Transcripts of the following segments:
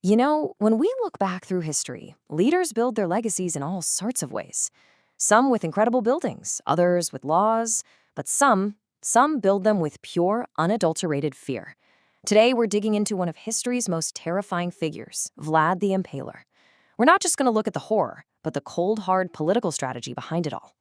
When we look back through history, leaders build their legacies in all sorts of ways. Some with incredible buildings, others with laws, but some build them with pure, unadulterated fear. Today, we're digging into one of history's most terrifying figures, Vlad the Impaler. We're not just going to look at the horror, but the cold, hard political strategy behind it all.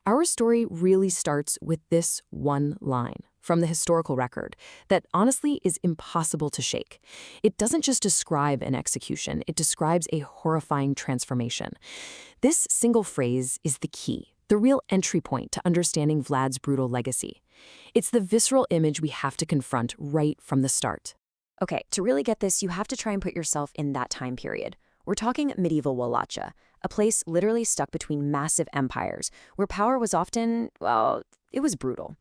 Our story really starts with this one line from the historical record that honestly is impossible to shake. It doesn't just describe an execution, it describes a horrifying transformation. This single phrase is the key, the real entry point to understanding Vlad's brutal legacy. It's the visceral image we have to confront right from the start. Okay, to really get this, you have to try and put yourself in that time period. We're talking medieval Wallachia, a place literally stuck between massive empires, where power was often, well, it was brutal.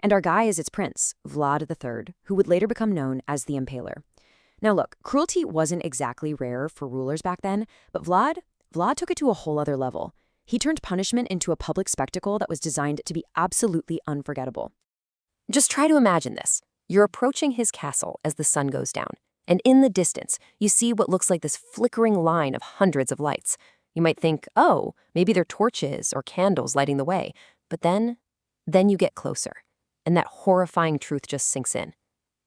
And our guy is its prince, Vlad the Third, who would later become known as the Impaler. Now look, cruelty wasn't exactly rare for rulers back then, but Vlad took it to a whole other level. He turned punishment into a public spectacle that was designed to be absolutely unforgettable. Just try to imagine this. You're approaching his castle as the sun goes down, and in the distance, you see what looks like this flickering line of hundreds of lights. You might think, oh, maybe they're torches or candles lighting the way. But then you get closer, and that horrifying truth just sinks in.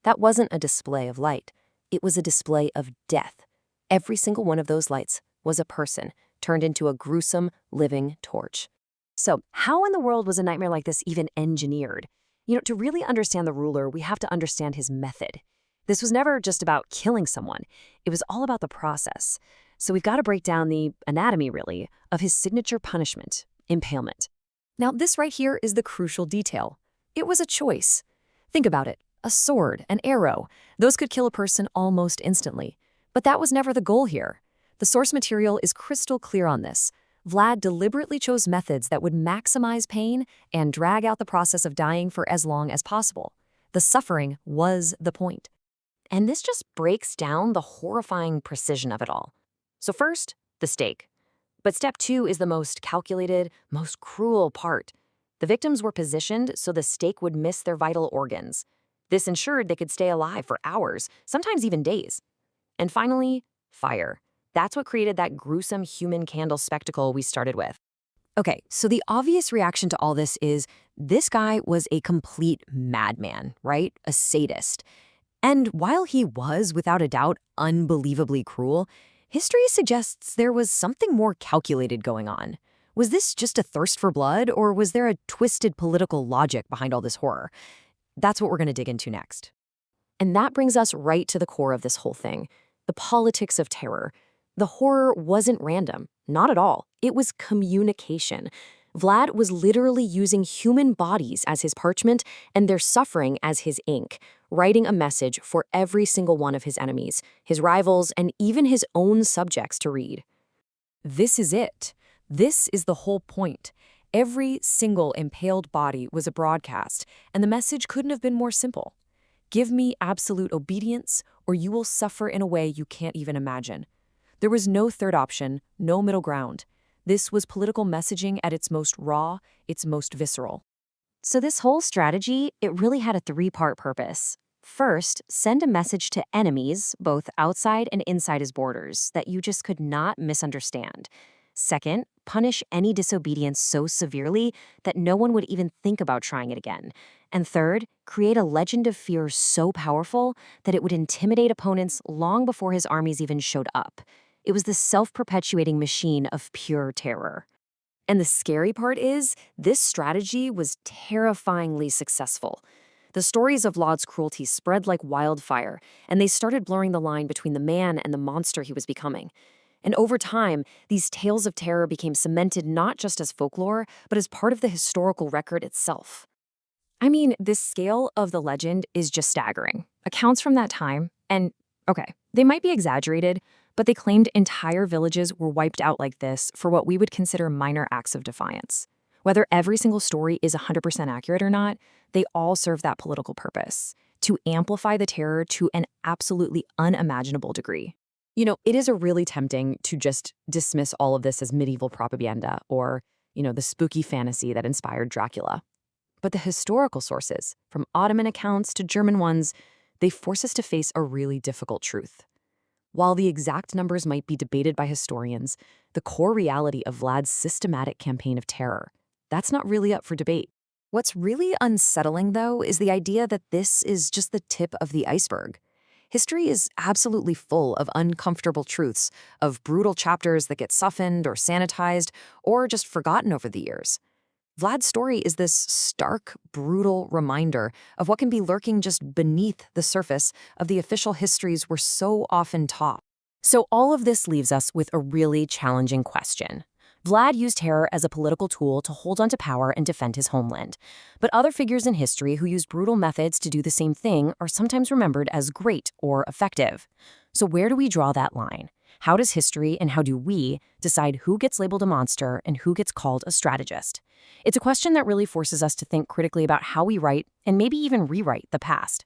That wasn't a display of light. It was a display of death. Every single one of those lights was a person turned into a gruesome, living torch. So, how in the world was a nightmare like this even engineered? To really understand the ruler, we have to understand his method. This was never just about killing someone. It was all about the process. So we've got to break down the anatomy, really, of his signature punishment, impalement. Now, this right here is the crucial detail. It was a choice. Think about it. A sword, an arrow. Those could kill a person almost instantly. But that was never the goal here. The source material is crystal clear on this. Vlad deliberately chose methods that would maximize pain and drag out the process of dying for as long as possible. The suffering was the point. And this just breaks down the horrifying precision of it all. So first, the stake. But step two is the most calculated, most cruel part. The victims were positioned so the stake would miss their vital organs. This ensured they could stay alive for hours, sometimes even days. And finally, fire. That's what created that gruesome human candle spectacle we started with. Okay, so the obvious reaction to all this guy was a complete madman, right? A sadist. And while he was, without a doubt, unbelievably cruel, history suggests there was something more calculated going on. Was this just a thirst for blood, or was there a twisted political logic behind all this horror? That's what we're going to dig into next. And that brings us right to the core of this whole thing, the politics of terror. The horror wasn't random, not at all. It was communication. Vlad was literally using human bodies as his parchment and their suffering as his ink, writing a message for every single one of his enemies, his rivals, and even his own subjects to read. This is it. This is the whole point. Every single impaled body was a broadcast, and the message couldn't have been more simple. Give me absolute obedience, or you will suffer in a way you can't even imagine. There was no third option, no middle ground. This was political messaging at its most raw, its most visceral. So this whole strategy, it really had a three-part purpose. First, send a message to enemies, both outside and inside his borders, that you just could not misunderstand. Second, punish any disobedience so severely that no one would even think about trying it again. And third, create a legend of fear so powerful that it would intimidate opponents long before his armies even showed up. It was the self-perpetuating machine of pure terror. And the scary part is, this strategy was terrifyingly successful. The stories of Vlad's cruelty spread like wildfire, and they started blurring the line between the man and the monster he was becoming. And over time, these tales of terror became cemented not just as folklore, but as part of the historical record itself. I mean, this scale of the legend is just staggering. Accounts from that time, and okay, they might be exaggerated, but they claimed entire villages were wiped out like this for what we would consider minor acts of defiance. Whether every single story is 100% accurate or not, they all serve that political purpose, to amplify the terror to an absolutely unimaginable degree. It is really tempting to just dismiss all of this as medieval propaganda or, the spooky fantasy that inspired Dracula. But the historical sources, from Ottoman accounts to German ones, they force us to face a really difficult truth. While the exact numbers might be debated by historians, the core reality of Vlad's systematic campaign of terror, that's not really up for debate. What's really unsettling, though, is the idea that this is just the tip of the iceberg. History is absolutely full of uncomfortable truths, of brutal chapters that get softened or sanitized or just forgotten over the years. Vlad's story is this stark, brutal reminder of what can be lurking just beneath the surface of the official histories we're so often taught. So all of this leaves us with a really challenging question. Vlad used terror as a political tool to hold onto power and defend his homeland. But other figures in history who used brutal methods to do the same thing are sometimes remembered as great or effective. So where do we draw that line? How does history and how do we decide who gets labeled a monster and who gets called a strategist? It's a question that really forces us to think critically about how we write and maybe even rewrite the past.